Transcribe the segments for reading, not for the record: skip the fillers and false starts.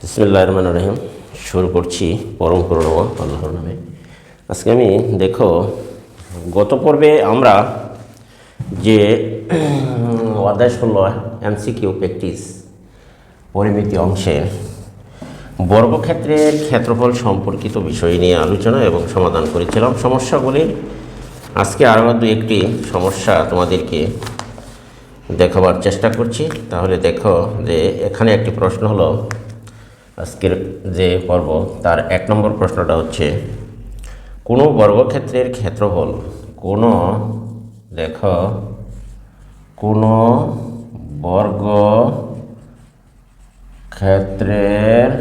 বিসমিল্লাহির রহমানির রহিম। শুরু করছি পরম করুণাময় আল্লাহর নামে। আজকে আমি দেখো, গত পর্বে আমরা যে অধ্যায় 16 এমসিকিউ প্র্যাকটিস পরিমিতি অংশের বর্গক্ষেত্রের ক্ষেত্রফল সম্পর্কিত বিষয় নিয়ে আলোচনা এবং সমাধান করেছিলাম সমস্যাগুলির। আজকে আরও দু একটি সমস্যা তোমাদেরকে দেখাবার চেষ্টা করছি। তাহলে দেখো যে এখানে একটি প্রশ্ন হলো, আজকের যে পর্ব তার 1 নম্বর প্রশ্নটা হচ্ছে, কোনো বর্গক্ষেত্রের ক্ষেত্রফল কোনো বর্গক্ষেত্রের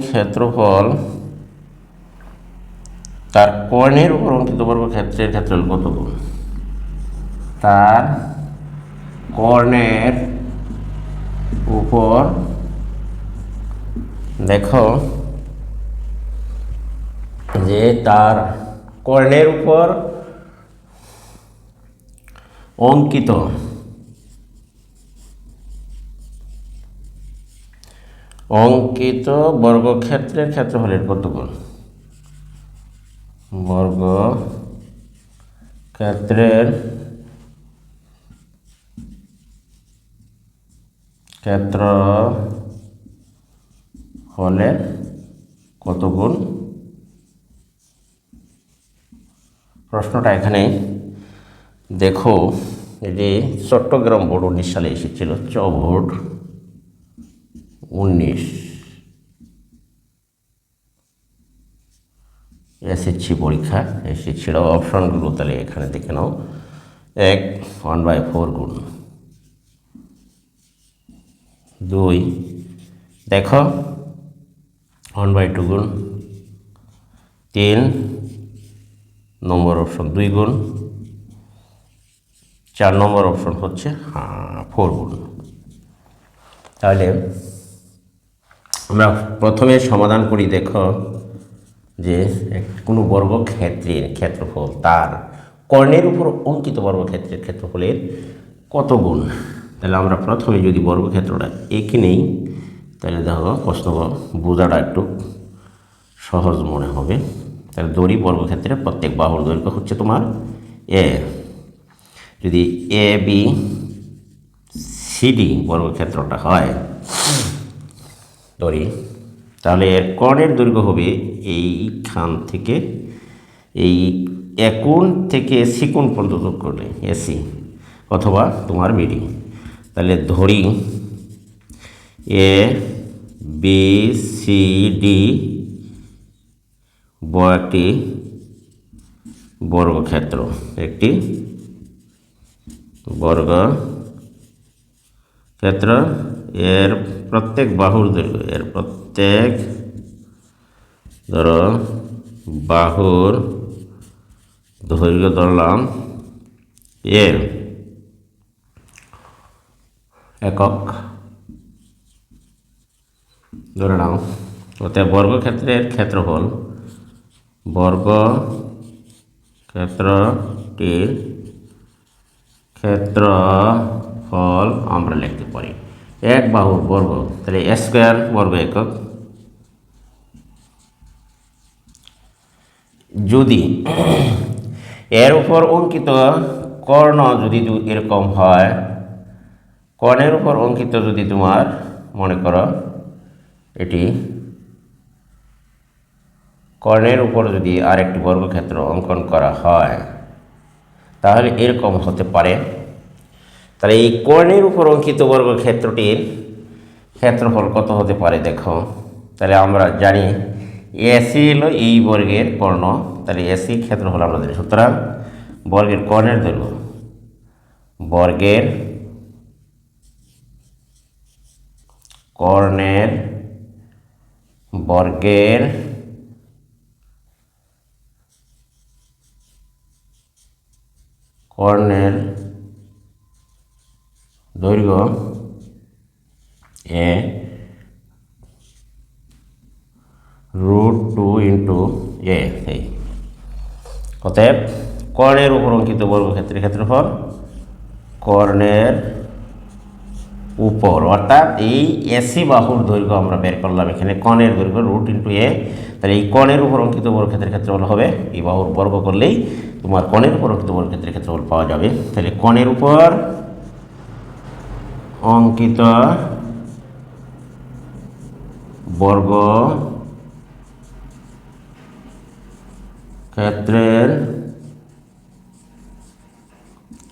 ক্ষেত্রফল তার কর্ণের উপর অঙ্কিত বর্গক্ষেত্রের ক্ষেত্রফল কত গুণ? তার কর্ণের উপর দেখো যে তার কর্ণের উপর অঙ্কিত বর্গক্ষেত্রের ক্ষেত্রফলের কত গুণ? বর্গক্ষেত্রের ক্ষেত্রফলের কত গুণ? প্রশ্নটা এখানে দেখো, এটি চট্টগ্রাম বোর্ড 19 সালে এসেছিল, বোর্ড 19 এসএসসি পরীক্ষা এসেছিল। অপশনগুলো তাহলে এখানে দেখে নাও। 1/4 গুণ, 2 দেখো 1/2 গুণ, 3 নম্বর অপশন 2 গুণ, 4 নম্বর অপশন হচ্ছে 4 গুণ। তাহলে আমরা প্রথমে সমাধান করি। দেখো যে কোনো বর্গক্ষেত্রের ক্ষেত্রফল তার কর্ণের উপর অঙ্কিত বর্গক্ষেত্রের ক্ষেত্রফলের কত গুণ। তাহলে আমরা প্রথমে যদি বর্গক্ষেত্রটা এঁকে নেই, তাহলে দেখো প্রশ্ন বোঝাটা একটু সহজ মনে হবে। তাহলে দড়ি বর্গক্ষেত্রের প্রত্যেক বাহুর দৈর্ঘ্য হচ্ছে তোমার এ। যদি এ বি সিডি বর্গক্ষেত্রটা হয় দড়ি, তাহলে এর কর্ণের দৈর্ঘ্য হবে এইখান থেকে এই কোণ থেকে সি কোণ পর্যন্ত যোগ করলে এসি অথবা তোমার বিডি। তাহলে ধরি এ বি সি ডি একটি বর্গক্ষেত্র, এর প্রত্যেক বাহুর দৈর্ঘ্য, বাহুর দৈর্ঘ্য ধরলাম এর একক ধরে নাও। অতএব বর্গক্ষেত্রের বর্গক্ষেত্রটির ক্ষেত্রফল আমরা লিখতে পারি এক বাহুর বর্গ, তাহলে স্কোয়ার বর্গ একক। যদি এর উপর অঙ্কিত কর্ণ যদি এরকম হয়, কর্ণের উপর অঙ্কিত যদি তোমার মনে করো এটি কর্ণের উপর যদি আরেকটি বর্গক্ষেত্র অঙ্কন করা হয়, তাহলে এরকম হতে পারে। তাহলে এই কর্ণের উপর অঙ্কিত বর্গক্ষেত্রটির ক্ষেত্রফল কত হতে পারে দেখো। তাহলে আমরা জানি এসি হলো এই বর্গের কর্ণ, তাহলে এসি ক্ষেত্রফল আমরা জানি। সুতরাং বর্গের কর্ণের দৈর্ঘ্য, বর্গের কর্ণের দৈর্ঘ্য এ √2 × এ। অতএব কর্ণের উপর অঙ্কিত বর্গক্ষেত্রের ক্ষেত্রফল কর্ণের উপর, অর্থাৎ এই এসি বাহুর দৈর্ঘ্য আমরা বের করলাম, এখানে কর্ণের দৈর্ঘ্য √a, তাহলে এই কর্ণের উপর অঙ্কিত বর্গক্ষেত্রের ক্ষেত্রফল হবে, এই বাহুর বর্গ করলেই তোমার কর্ণের উপর অঙ্কিত বর্গক্ষেত্রের ক্ষেত্রফল পাওয়া যাবে। তাহলে কর্ণের উপর অঙ্কিত বর্গ ক্ষেত্রের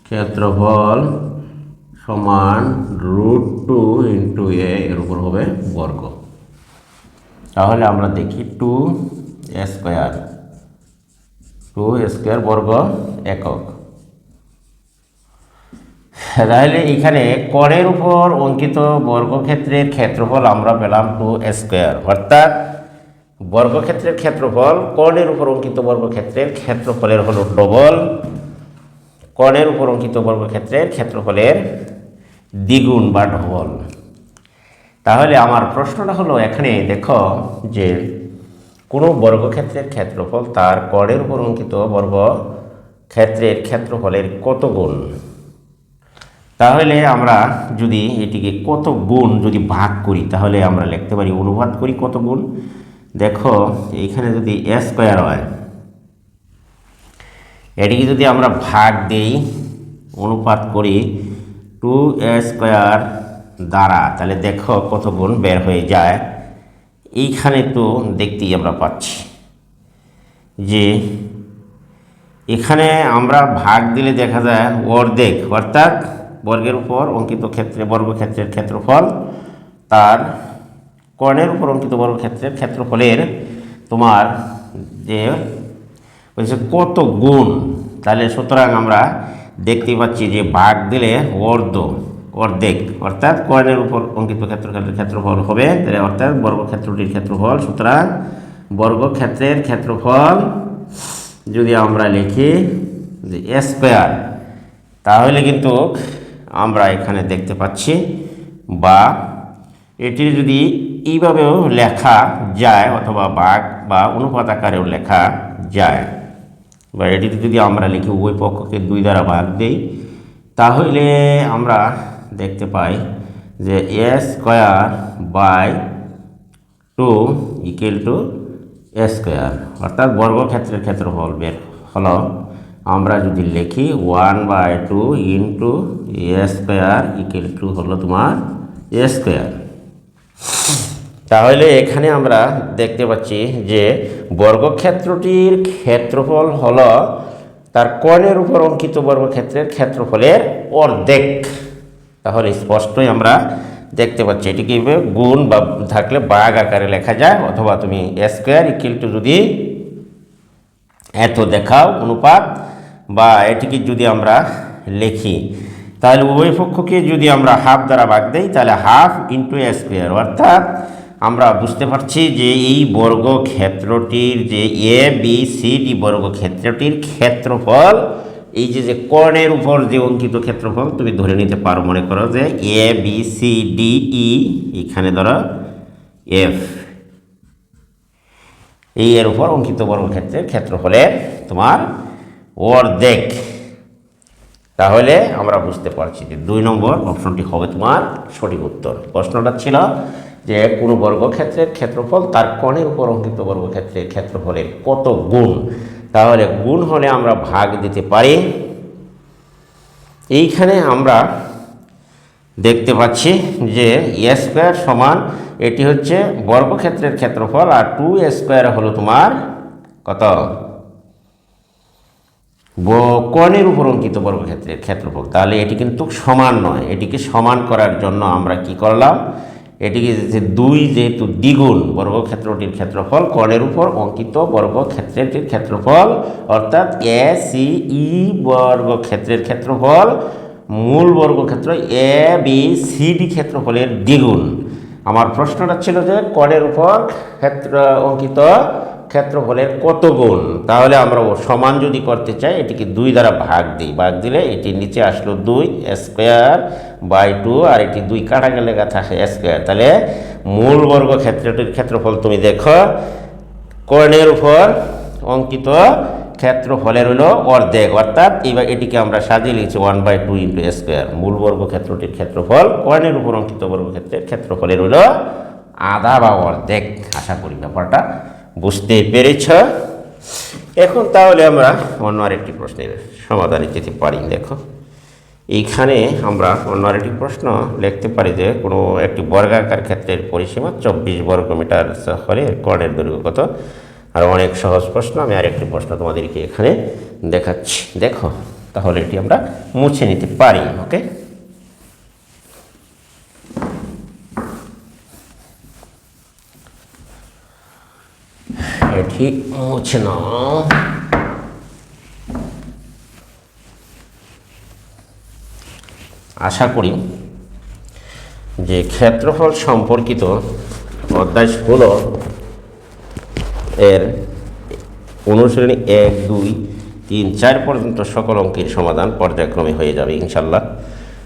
ক্ষেত্রফল সমান √2 × a এর উপর হবে বর্গ। তাহলে আমরা দেখি 2a² বর্গ একক। তাহলে এখানে কর্ণের উপর অঙ্কিত বর্গক্ষেত্রের ক্ষেত্রফল আমরা পেলাম 2a², অর্থাৎ বর্গক্ষেত্রের ক্ষেত্রফল কর্ণের উপর অঙ্কিত বর্গক্ষেত্রের ক্ষেত্রফলের হলো ডবল, কর্ণের উপর অঙ্কিত বর্গক্ষেত্রের ক্ষেত্রফলের দ্বিগুণ বা ডবল। তাহলে আমার প্রশ্নটা হলো, এখানে দেখো যে কোনো বর্গক্ষেত্রের ক্ষেত্রফল তার কর্ণের উপর অঙ্কিত বর্গক্ষেত্রের ক্ষেত্রফলের কত গুণ। তাহলে আমরা যদি এটিকে কত গুণ যদি ভাগ করি, তাহলে আমরা লিখতে পারি অনুপাত করি কত গুণ। দেখো এইখানে যদি a² হয়, এটিকে যদি আমরা ভাগ দেই, অনুপাত করি 2a² দ্বারা, তাহলে দেখো কত গুণ বের হয়ে যায়। এইখানে তো দেখতেই আমরা পাচ্ছি যে এখানে আমরা ভাগ দিলে দেখা যায় অর্ধেক, অর্থাৎ বর্গের উপর অঙ্কিত বর্গক্ষেত্রের ক্ষেত্রফল তার কর্ণের উপর অঙ্কিত বর্গক্ষেত্রের ক্ষেত্রফলের তোমার যে বলছে কত গুণ। তাহলে সুতরাং আমরা দেখতে পাচ্ছি যে ভাগ দিলে অর্ধেক, অর্থাৎ কর্ণের উপর অঙ্কিত ক্ষেত্রফল হবে, তাহলে অর্থাৎ বর্গক্ষেত্রটির ক্ষেত্রফল। সুতরাং বর্গক্ষেত্রের ক্ষেত্রফল যদি আমরা লিখি যে a², তাহলে কিন্তু আমরা এখানে দেখতে পাচ্ছি, বা এটি যদি এইভাবেও লেখা যায় অথবা ভাগ বা অনুপাত আকারেও লেখা যায়, বা এটিতে যদি আমরা লিখি উভয় পক্ষকে 2 দ্বারা ভাগ দিই, তাহলে আমরা দেখতে পাই যে a²/2 = a², অর্থাৎ বর্গক্ষেত্রের ক্ষেত্রফল বের হলো। আমরা যদি লিখি 1/2 × a² হলো তোমার a²। তাহলে এখানে আমরা দেখতে পাচ্ছি যে বর্গক্ষেত্রটির ক্ষেত্রফল হলো তার কর্ণের উপর অঙ্কিত বর্গক্ষেত্রের ক্ষেত্রফলের অর্ধেক। তাহলে স্পষ্টই আমরা দেখতে পাচ্ছি, এটিকে গুণ বা থাকলে ভাগ আকারে লেখা যায়, অথবা তুমি a² যদি এত দেখাও অনুপাত, বা এটিকে যদি আমরা লিখি, তাহলে উভয় পক্ষকে যদি আমরা হাফ দ্বারা ভাগ দেই, তাহলে ½ × a², অর্থাৎ আমরা বুঝতে পারছি যে এই বর্গক্ষেত্রটির যে ABCD বর্গক্ষেত্রটির ক্ষেত্রফল, এই যে কর্ণের উপর যে অঙ্কিত ক্ষেত্রফল তুমি ধরে নিতে পারো, মনে করো যে ABCDE, এখানে ধরো F, এই এর উপর অঙ্কিত বর্গক্ষেত্রের ক্ষেত্রফলের তোমার অর্ধেক। তাহলে আমরা বুঝতে পারছি যে 2 নম্বর অপশনটি হবে তোমার সঠিক উত্তর। প্রশ্নটা ছিল যে কোনো বর্গক্ষেত্রের ক্ষেত্রফল তার কর্ণের উপর অঙ্কিত বর্গক্ষেত্রের ক্ষেত্রফলের কত গুণ। তাহলে গুণ হলে আমরা ভাগ দিতে পারি। এইখানে আমরা দেখতে পাচ্ছি যে a² সমান, এটি হচ্ছে বর্গক্ষেত্রের ক্ষেত্রফল, আর 2a² হলো তোমার কত, কর্ণের উপর অঙ্কিত বর্গক্ষেত্রের ক্ষেত্রফল। তাহলে এটি কিন্তু সমান নয়, এটিকে সমান করার জন্য আমরা কি করলাম, এটিকে যে 2 যেহেতু দ্বিগুণ, বর্গক্ষেত্রটির ক্ষেত্রফল কর্ণের উপর অঙ্কিত বর্গক্ষেত্রটির ক্ষেত্রফল, অর্থাৎ ACE বর্গক্ষেত্রের ক্ষেত্রফল মূল বর্গক্ষেত্র ABCD ক্ষেত্রফলের দ্বিগুণ। আমার প্রশ্নটা ছিল যে কর্ণের উপর অঙ্কিত ক্ষেত্রফলের কত গুণ। তাহলে আমরা সমান যদি করতে চাই, এটিকে 2 দ্বারা ভাগ দিই, ভাগ দিলে এটি নিচে আসলো 2 a²/2, আর এটি 2 কাটা গেলে থাকে a²। তাহলে মূল বর্গক্ষেত্রটির ক্ষেত্রফল তুমি দেখো কর্ণের উপর অঙ্কিত ক্ষেত্রফলের হলো অর্ধেক, অর্থাৎ এবার এটিকে আমরা সাজিয়ে লিখছি 1/2 ইন্টু স্কোয়ার। মূল বর্গক্ষেত্রটির ক্ষেত্রফল কর্ণের উপর অঙ্কিত বর্গক্ষেত্রের ক্ষেত্রফলের হলো আধা বা অর্ধেক। আশা করি ব্যাপারটা বুঝতে পেরেছ। এখন তাহলে আমরা অন্য আরেকটি প্রশ্নের সমাধানে যেতে পারি। দেখো এইখানে আমরা অন্য আরেকটি প্রশ্ন লিখতে পারি যে কোনো একটি বর্গাকার ক্ষেত্রের পরিসীমা 24 বর্গমিটার হলে কর্ণের দৈর্ঘ্য কত। আর অনেক সহজ প্রশ্ন, আমি আরেকটি প্রশ্ন তোমাদেরকে এখানে দেখাচ্ছি। দেখো তাহলে এটি আমরা মুছে নিতে পারি। ওকে, এটি মুছে নাও। আশা করি যে ক্ষেত্রফল সম্পর্কিত অধ্যায় 16 এর অনুশীলনী 1, 2, 3, 4 পর্যন্ত সকল অঙ্কের সমাধান পর্যায়ক্রমে হয়ে যাবে ইনশাল্লাহ।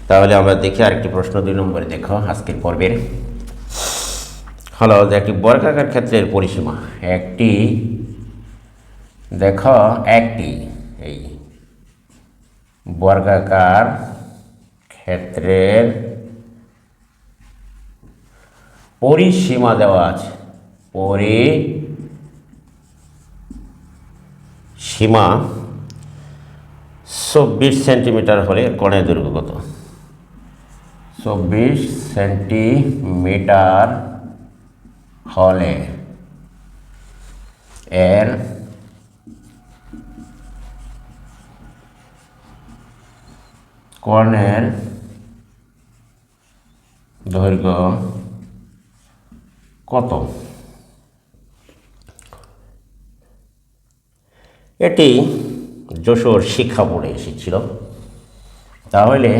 তাহলে আমরা দেখি আরেকটি প্রশ্ন 2 নম্বরে। দেখো আজকের পর্বের হলো যে একটি বর্গাকার ক্ষেত্রের পরিসীমা। একটি দেখো একটি এই বর্গাকার ক্ষেত্রের পরিসীমা দেওয়া আছে। পরিসীমা 24 সেন্টিমিটার হলে কর্ণের দৈর্ঘ্য কত? 24 সেন্টিমিটার হলে এর কর্ণের দৈর্ঘ্য কত? এটি যশোর শিক্ষা বোর্ডে এসেছিল। তাহলে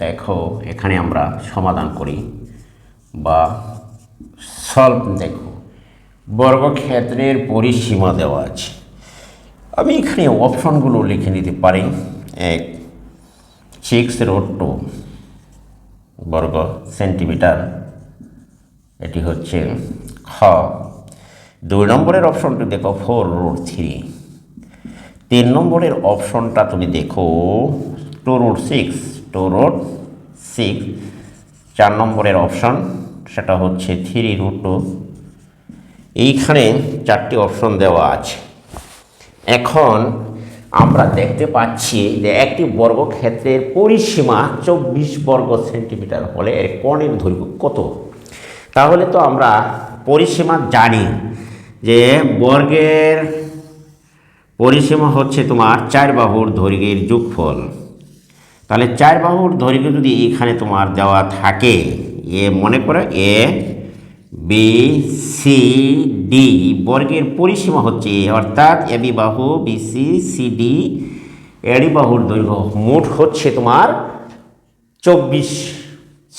দেখো এখানে আমরা সমাধান করি বা সলভ। দেখো বর্গক্ষেত্রের পরিসীমা দেওয়া আছে। আমি এখানে অপশনগুলো লিখে নিতে পারি। 1 6√2 বর্গ সেন্টিমিটার, এটি হচ্ছে খ। 2 নম্বরের অপশনটি দেখো 4√3। 3 নম্বরের অপশনটা তুমি দেখো 2√6। 4 নম্বরের অপশন সেটা হচ্ছে 3√2। এইখানে 4টি অপশন দেওয়া আছে। এখন আমরা দেখতে পাচ্ছি যে একটি বর্গক্ষেত্রের পরিসীমা 24 বর্গ সেন্টিমিটার হলে এর কর্ণের দৈর্ঘ্য কত? তাহলে তো আমরা পরিসীমা জানি যে বর্গের পরিসীমা হচ্ছে তোমার 4 বাহুর দৈর্ঘ্যের যোগফল। তাহলে 4 বাহুর দৈর্ঘ্য যদি এখানে তোমার দেওয়া থাকে, মনে করো এ বি সি ডি বর্গের পরিসীমা হচ্ছে অর্থাৎ এ বি বাহু B C C D AD বাহুর দৈর্ঘ্য মোট হচ্ছে তোমার 24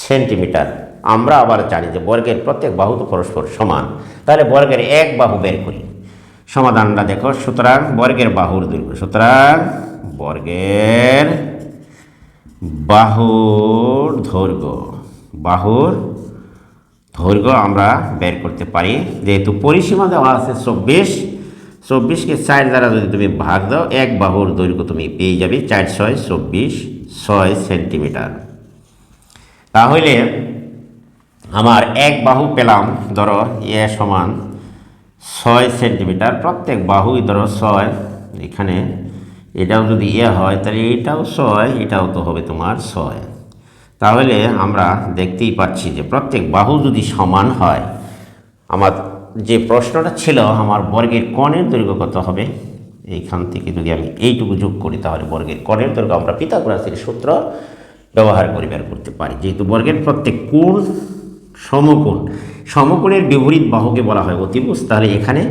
সেন্টিমিটার। আমরা আবার জানি যে বর্গের প্রত্যেক বাহু তো পরস্পর সমান। তাহলে বর্গের এক বাহু বের করি। সমাধানটা দেখো। সুতরাং বর্গের বাহুর দৈর্ঘ্য, সুতরাং বর্গের বাহুর দৈর্ঘ্য আমরা বের করতে পারি। যেহেতু পরিসীমা দেওয়া আছে 24কে 4 দ্বারা যদি তুমি ভাগ দাও, এক বাহুর দৈর্ঘ্য তুমি পেয়ে যাবে 4 6 24 6 সেন্টিমিটার। তাহলে আমার এক বাহু পেলাম, ধরো এ সমান 6 সেন্টিমিটার। প্রত্যেক বাহুই ধরো 6। এখানে এটাও যদি এ হয় তাহলে এটাও 6, এটাও তো হবে তোমার 6। তাহলে আমরা দেখতেই পাচ্ছি যে প্রত্যেক বাহু যদি সমান হয়, আমার যে প্রশ্নটা ছিল আমার বর্গের কোণের দৈর্ঘ্য কত হবে, এইখান থেকে যদি আমি এইটুকু যোগ করি তাহলে বর্গের কোণের দৈর্ঘ্য আমরা পিথাগোরাসের সূত্র ব্যবহার করে বের করতে পারি। যেহেতু বর্গের প্রত্যেক কোণ সমকোণের বিপরীত বাহুকে বলা হয় অতিভুজ। তাহলে এখানে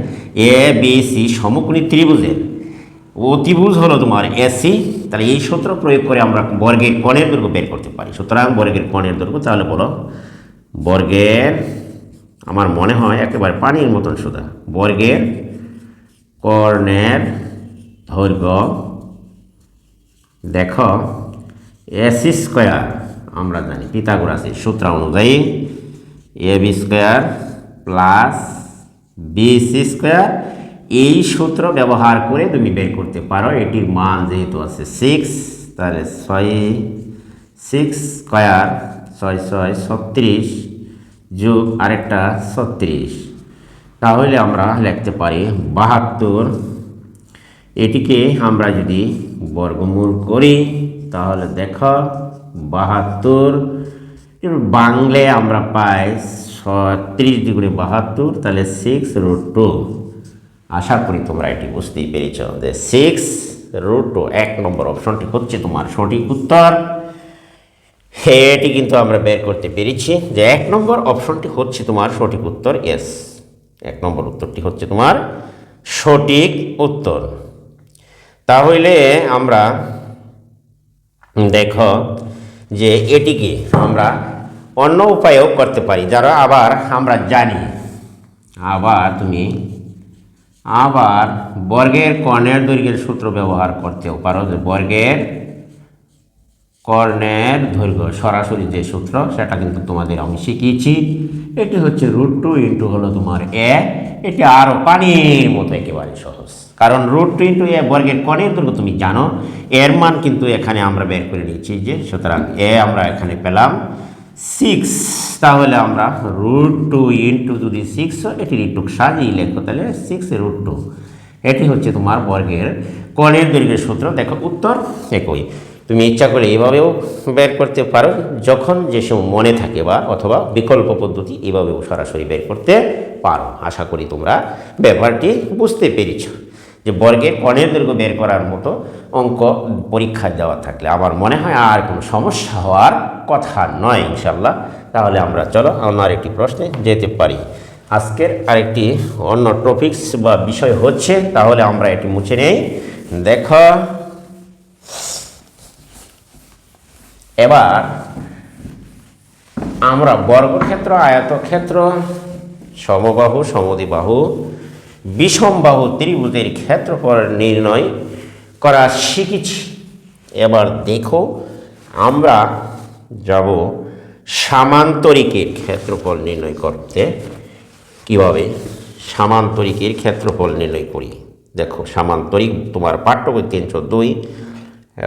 এ বি সি সমকোণী ত্রিভুজের অতিভুজ হলো তোমার এসি। তাহলে এই সূত্র প্রয়োগ করে আমরা বর্গের কোণের দৈর্ঘ্য বের করতে পারি। সুতরাং বর্গের কোণের দৈর্ঘ্য, তাহলে বলো বর্গের, আমার মনে হয় একেবারে পানির মতন সোজা, বর্গের কোণের দৈর্ঘ্য দেখো এসি স্কোয়ার, আমরা জানি পিথাগোরাসের সূত্র অনুযায়ী A B square plus B C square এই সূত্র ব্যবহার করে তুমি বের করতে পারো। এটির মান যেহেতু আছে 6, তাহলে 6 স্কয়ার 6 36 যোগ আরেকটা 36, তাহলে আমরা লিখতে পারি 72। এটিকে আমরা যদি বর্গমূল করি তাহলে দেখো 72 বাংলায় আমরা পাই 30 ডিগ্রি 72, তাহলে 6√2। আশা করি তোমরা এটি বুঝতেই পেরেছ যে 6√2 এক নম্বর অপশনটি হচ্ছে তোমার সঠিক উত্তর। এটি কিন্তু আমরা বের করতে পেরেছি যে এক নম্বর অপশনটি হচ্ছে তোমার সঠিক উত্তর। এস, এক নম্বর উত্তরটি হচ্ছে তোমার সঠিক উত্তর। তাহলে আমরা দেখো যে এটিকে আমরা অন্য উপায়েও করতে পারি, যারা আবার আমরা জানি। তুমি আবার বর্গের কর্ণের দৈর্ঘ্যের সূত্র ব্যবহার করতেও পারো, যে বর্গের কর্ণের দৈর্ঘ্য সরাসরি যে সূত্র সেটা কিন্তু তোমাদের আমি শিখিয়েছি। এটি হচ্ছে √2 ইন্টু হলো তোমার এ। এটি আরও পানির মতো একেবারে সহজ, কারণ √2 ইন্টু এ বর্গের কর্ণের দৈর্ঘ্য তুমি জানো। এর মান কিন্তু এখানে আমরা বের করে নিয়েছি, যে সুতরাং এ আমরা এখানে পেলাম 6। তাহলে আমরা √2 ইন্টু যদি 6 হয়, এটির একটু সাজিয়ে লেখো, তাহলে 6√2। এটি হচ্ছে তোমার বর্গের কর্ণের দৈর্ঘ্যের সূত্র। দেখো উত্তর একই। তুমি ইচ্ছা করে এভাবেও বের করতে পারো যখন যে সময় মনে থাকে, বা অথবা বিকল্প পদ্ধতি এভাবেও সরাসরি বের করতে পারো। আশা করি তোমরা ব্যাপারটি বুঝতে পেরেছ যে বর্গের কর্ণের দৈর্ঘ্য বের করার মতো অঙ্ক পরীক্ষা দেওয়া থাকলে আমার মনে হয় আর কোনো সমস্যা হওয়ার কথা নয় ইনশাল্লাহ। তাহলে আমরা চলো অন্য আরেকটি প্রশ্নে যেতে পারি। আজকের আরেকটি অন্য টপিকস বা বিষয় হচ্ছে, তাহলে আমরা এটি মুছে নেই। দেখো এবার আমরা বর্গক্ষেত্র, আয়তক্ষেত্র, সমবাহু, সমদ্বিবাহু, বিষমবাহু ত্রিভুজের ক্ষেত্রফল নির্ণয় করা শিখেছি। এবার দেখো আমরা যাব সামান্তরিকের ক্ষেত্রফল নির্ণয় করতে। কিভাবে সামান্তরিকের ক্ষেত্রফল নির্ণয় করি দেখো। সামান্তরিক তোমার পাঠ্যবই 302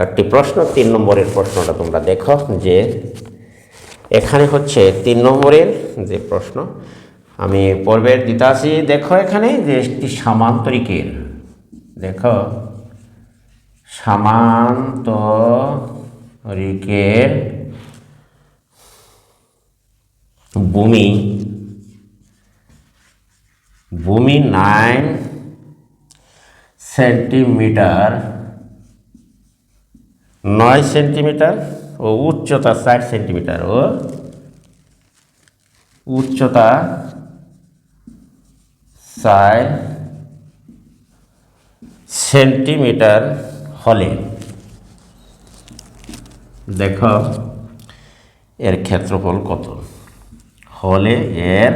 একটি প্রশ্ন, 3 নম্বরের প্রশ্নটা তোমরা দেখো, যে এখানে হচ্ছে 3 নম্বরের যে প্রশ্ন আমি পূর্বের দিতে আসি। দেখো এখানে যে একটি সামান্তরিকের, দেখো সামান্তরিকের ভূমি 9 সেন্টিমিটার, 9 সেন্টিমিটার ও উচ্চতা 60 সেন্টিমিটার, ও উচ্চতা 60 সেন্টিমিটার হলে দেখো এর ক্ষেত্রফল কত হলে এর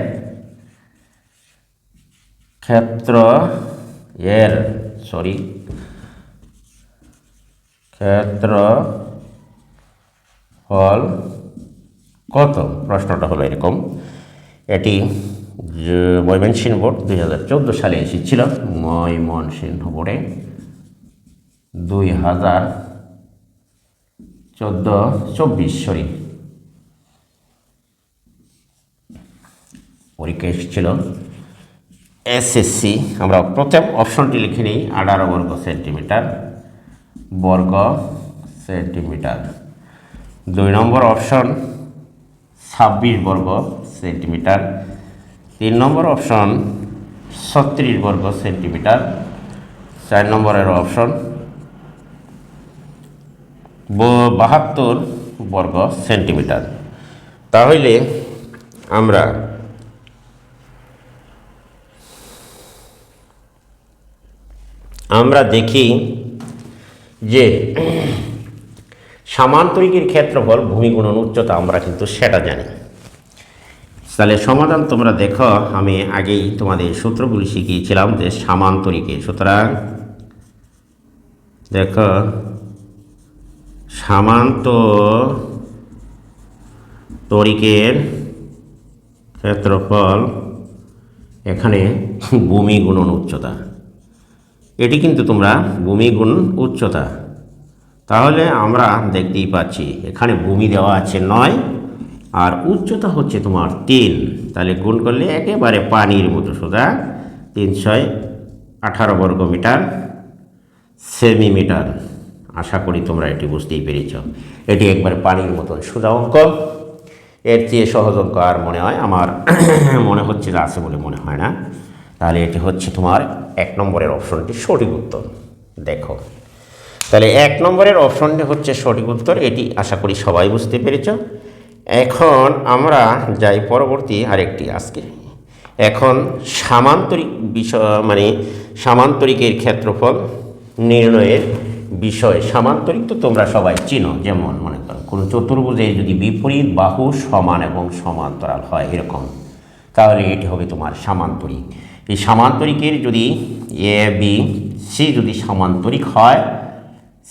ক্ষেত্রফল কত। প্রশ্নটা হলো এরকম। এটি ময়মনসিংহ বোর্ড 2014 সালে এসেছিল। ময়মনসিংহ বোর্ডে 2024 পরীক্ষা এসেছিল এসএসসি। আমরা প্রথম অপশনটি লিখে নিই, 18 বর্গ সেন্টিমিটার। 2 নম্বর অপশন 26 বর্গ সেন্টিমিটার। 3 নম্বর অপশন 36 বর্গ সেন্টিমিটার। 4 নম্বরের অপশন 72 বর্গ সেন্টিমিটার। তাহলে আমরা দেখি যে সামান্তরিকের ক্ষেত্রফল ভূমি গুণন উচ্চতা, আমরা কিন্তু সেটা জানি। তাহলে সমাধান তোমরা দেখো, আমি আগেই তোমাদের সূত্রগুলি শিখিয়েছিলাম যে সামান্তরিকের। সুতরাং দেখো সামান্তরিকের ক্ষেত্রফল এখানে ভূমি গুণন উচ্চতা, এটি কিন্তু তোমরা ভূমি গুণ উচ্চতা, তাহলে আমরা দেখতেই পাচ্ছি এখানে ভূমি দেওয়া আছে 9 আর উচ্চতা হচ্ছে তোমার 3, তাহলে গুণ করলে একেবারে পানির মতো সোজা 318 বর্গ মিটার সেমিমিটার। আশা করি তোমরা এটি বুঝতেই পেরেছ। এটি একবারে পানির মতন সোজা অঙ্ক, এর চেয়ে সহজ অঙ্ক আর মনে হয় আমার মনে হচ্ছে যে আছে বলে মনে হয় না। তাহলে এটি হচ্ছে তোমার 1 নম্বরের অপশনটি সঠিক উত্তর। দেখো তাহলে 1 নম্বরের অপশনটি হচ্ছে সঠিক উত্তর, এটি আশা করি সবাই বুঝতে পেরেছ। এখন আমরা যাই পরবর্তী আরেকটি আজকে। এখন সামান্তরিক বিষয় মানে সামান্তরিকের ক্ষেত্রফল নির্ণয়ের বিষয়। সামান্তরিক তো তোমরা সবাই চিনো, যেমন মনে করো কোনো চতুর্ভুজের যদি বিপরীত বাহু সমান এবং সমান্তরাল হয় এরকম, তাহলে এটি হবে তোমার সামান্তরিক। এই সামান্তরিকের যদি এ বি সি যদি সামান্তরিক হয়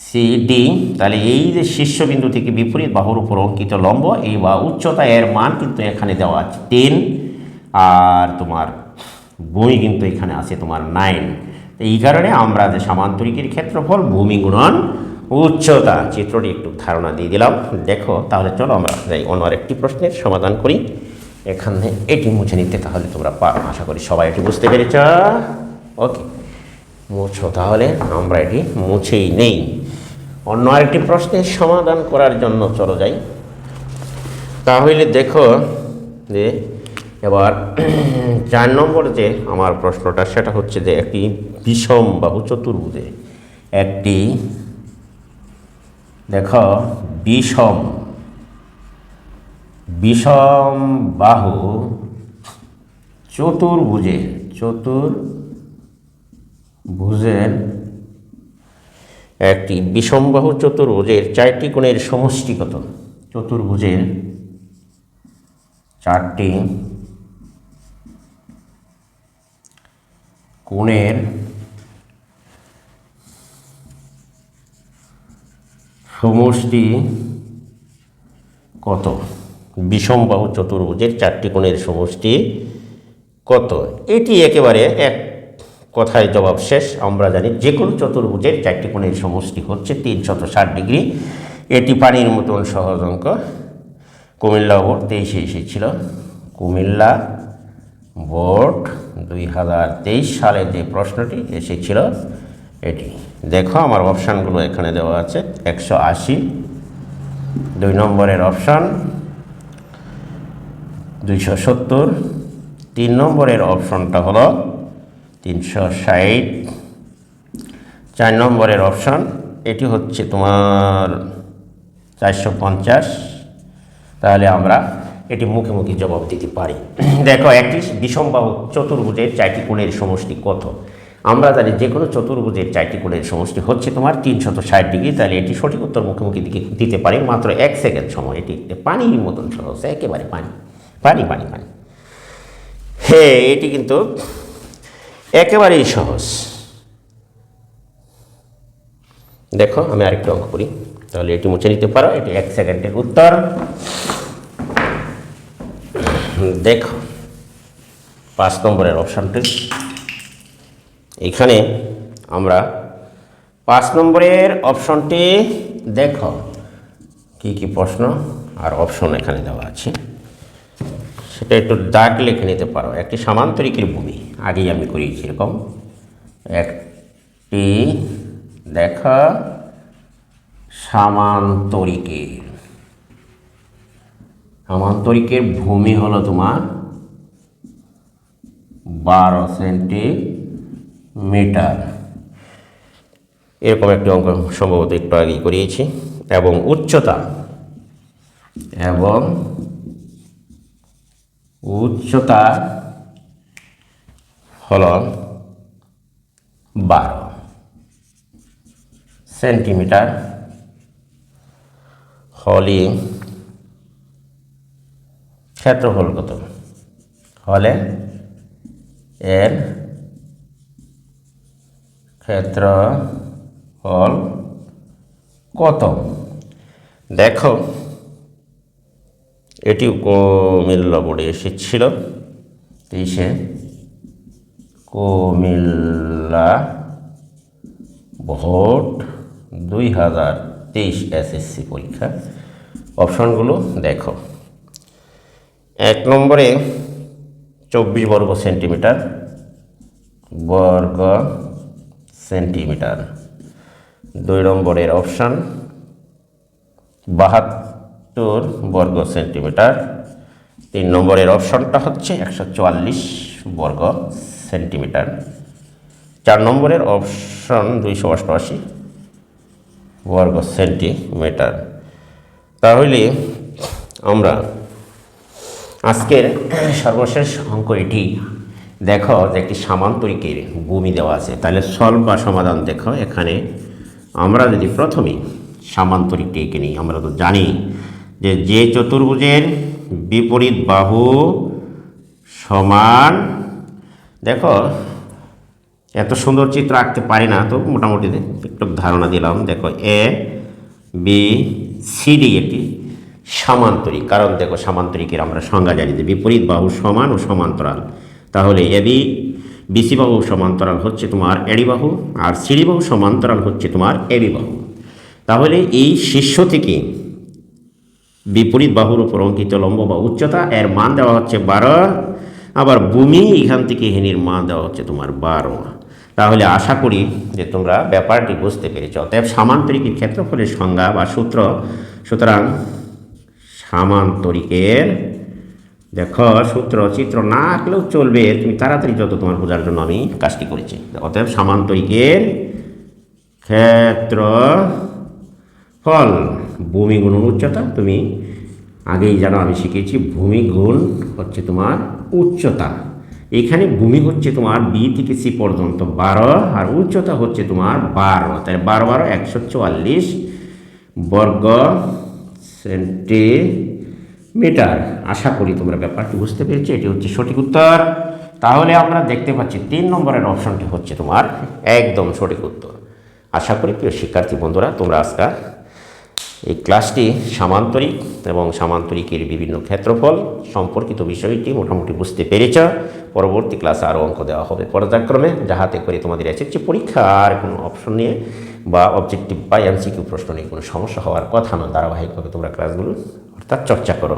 সি ডি, তাহলে এই যে শীর্ষবিন্দু থেকে বিপরীত বাহুর উপর অঙ্কিত লম্ব এই বা উচ্চতা এর মান কিন্তু এখানে দেওয়া আছে 10, আর তোমার ভূমি কিন্তু এখানে আছে তোমার 9। এই কারণে আমরা যে সামান্তরিকের ক্ষেত্রফল ভূমি গুণন উচ্চতা, চিত্রটি একটু ধারণা দিয়ে দিলাম। দেখো তাহলে চলো আমরা যাই অন্য আরেকটি প্রশ্নের সমাধান করি। এখানে এটি মুছে নিতে তাহলে তোমরা পারো, আশা করি সবাই এটি বুঝতে পেরেছ। ওকে, মুছো, তাহলে আমরা এটি মুছেই নেই। অন্য আরেকটি প্রশ্নের সমাধান করার জন্য চলো যাই। তাহলে দেখো যে এবার 4 নম্বর যে আমার প্রশ্নটা সেটা হচ্ছে যে একটি বিষম বাহু চতুর্ভুজে একটি দেখো বিষম বাহু চতুর্ভুজের একটি বিষমবাহু চতুর্ভুজের 4টি কোণের সমষ্টি কত? চতুর্ভুজের 4টি কোণের সমষ্টি কত? বিষমবাহু চতুর্ভুজের 4টি কোণের সমষ্টি কত? এটি একেবারে এক কথায় জবাব শেষ। আমরা জানি যে কোনো চতুর্ভুজের 4টি কোণের সমষ্টি হচ্ছে 360 ডিগ্রি। এটি পানির মতন সহজ অঙ্ক। কুমিল্লা বোর্ড 23-এ এসেছিল। কুমিল্লা বোর্ড 2023 সালে যে প্রশ্নটি এসেছিল এটি। দেখো আমার অপশানগুলো এখানে দেওয়া আছে। 180 2 নম্বরের অপশান, 270 3 নম্বরের অপশনটা হলো 360, 4 নম্বরের অপশান এটি হচ্ছে তোমার 450। তাহলে আমরা এটি মুখে মুখে জবাব দিতে পারি। দেখো একটি বিষমবাহু চতুর্ভুজের 4টি কোণের সমষ্টি কত? আমরা জানি যে কোনো চতুর্ভুজের 4টি কোণের সমষ্টি হচ্ছে তোমার 360 ডিগ্রি। তাহলে এটি সঠিক উত্তর মুখে মুখে দিতে পারি মাত্র 1 সেকেন্ড সময়। এটি পানির মতন সহজ, একেবারে পানি পানি পানি পানি। হ্যাঁ, এটি কিন্তু একেবারেই সহজ। দেখো আমি আরেকটু অঙ্ক করি, তাহলে এটি মুছে নিতে পারো। এটি 1 সেকেন্ডের উত্তর। দেখো 5 নম্বরের অপশানটি এখানে আমরা 5 নম্বরের অপশনটি দেখো কি কি প্রশ্ন আর অপশন এখানে দেওয়া আছে সেটা একটু দাগ লিখে নিতে পারো। একটি সামান্তরিকের ভূমি, আগেই আমি করিয়েছি এরকম একটি দেখা সামান্তরিকের ভূমি হলো তোমার 12 সেন্টিমিটার। এরকম একটি অঙ্ক সম্ভবত একটু আগেই করিয়েছি। এবং উচ্চতা হলো 12 সেন্টিমিটার হলে ক্ষেত্রফল কত? হলে এর ক্ষেত্রফল কত? দেখো এটি কুমিল্লা বোর্ডে এসেছিল 23-এ। কুমিল্লা ভোট 2023 এসএসসি পরীক্ষা। অপশনগুলো দেখো। 1 নম্বরে 24 বর্গ সেন্টিমিটার, বর্গ সেন্টিমিটার। 2 নম্বরের অপশান 72 বর্গ সেন্টিমিটার। 3 নম্বরের অপশনটা হচ্ছে 144 বর্গ সেন্টিমিটার। 4 নম্বরের অপশন 288 বর্গ সেন্টিমিটার। তাহলে আমরা আজকের সর্বশেষ অঙ্ক এটি। দেখো যে একটি সামান্তরিকের ভূমি দেওয়া আছে, তাহলে সলভ বা সমাধান দেখো। এখানে আমরা যদি প্রথমেই সামান্তরিকটি এঁকে নিই, আমরা তো জানি যে চতুর্ভুজের বিপরীত বাহু সমান, দেখো এত সুন্দর চিত্র আঁকতে পারি না, তো মোটামুটি একটু ধারণা দিলাম। দেখো এ বি সি ডি একটি সামান্তরিক, কারণ দেখো সামান্তরিকের আমরা সংজ্ঞা জানি যে বিপরীত বাহু সমান ও সমান্তরাল। তাহলে এবি বিসি বাহু সমান্তরাল হচ্ছে তোমার এডি বাহু, আর সিডি বাহু সমান্তরাল হচ্ছে তোমার এবি বাহু। তাহলে এই শীর্ষ থেকে বিপরীত বাহুর উপর অঙ্কিত লম্ব বা উচ্চতা, এর মান দেওয়া হচ্ছে 12, আবার ভূমি এখান থেকে হেনির মান দেওয়া হচ্ছে তোমার 12। তাহলে আশা করি যে তোমরা ব্যাপারটি বুঝতে পেরেছ। অতএব সামান্তরিকের ক্ষেত্রফলের সংজ্ঞা বা সূত্র, সুতরাং সামান্তরিকের দেখো সূত্র চিত্র না আঁকলেও চলবে, তুমি তাড়াতাড়ি যত তোমার বোঝার জন্য আমি কাজটি করেছি। অতএব সামান্তরিকের ক্ষেত্রফল ভূমি গুণ উচ্চতা, তুমি আগেই জানো আমি শিখেছি ভূমি গুণ হচ্ছে তোমার উচ্চতা। এখানে ভূমি হচ্ছে তোমার বি থেকে সি পর্যন্ত 12, আর উচ্চতা হচ্ছে তোমার 12। তাই 12 12 144 বর্গ সেন্টিমিটার। আশা করি তোমরা ব্যাপারটি বুঝতে পেরেছো, এটি হচ্ছে সঠিক উত্তর। তাহলে আমরা দেখতে পাচ্ছি 3 নম্বরের অপশনটি হচ্ছে তোমার একদম সঠিক উত্তর। আশা করি প্রিয় শিক্ষার্থী বন্ধুরা তোমরা আজকে এই ক্লাসটি সামান্তরিক এবং সামান্তরিকের বিভিন্ন ক্ষেত্রফল সম্পর্কিত বিষয়টি মোটামুটি বুঝতে পেরেছ। পরবর্তী ক্লাসে আরও অঙ্ক দেওয়া হবে পর্যায়ক্রমে, যাহাতে করে তোমাদের এসএসসি পরীক্ষার কোনো অপশন নিয়ে বা অবজেক্টিভ বা এমসিকিউ প্রশ্ন নিয়ে কোনো সমস্যা হওয়ার কথা না। ধারাবাহিকভাবে তোমরা ক্লাসগুলো অর্থাৎ চর্চা করো।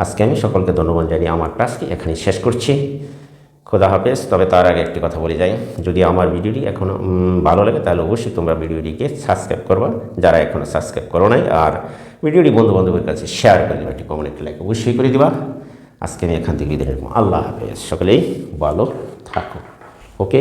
আজকে আমি সকলকে ধন্যবাদ জানিয়ে আমার ক্লাসটি এখানেই শেষ করছি। খোদা হাফেজ। তবে তার আগে একটি কথা বলে যাই, যদি আমার ভিডিওটি এখনও ভালো লাগে তাহলে অবশ্যই তোমরা ভিডিওটিকে সাবস্ক্রাইব করবা, যারা এখনও সাবস্ক্রাইব করো নাই। আর ভিডিওটি বন্ধুবান্ধবের কাছে শেয়ার করে দেবা, একটি কমেন্ট লাইক অবশ্যই করে দিবা। আজকে আমি এখান থেকে বিদায় নেব। আল্লাহ হাফেজ। সকলেই ভালো থাকো। ওকে।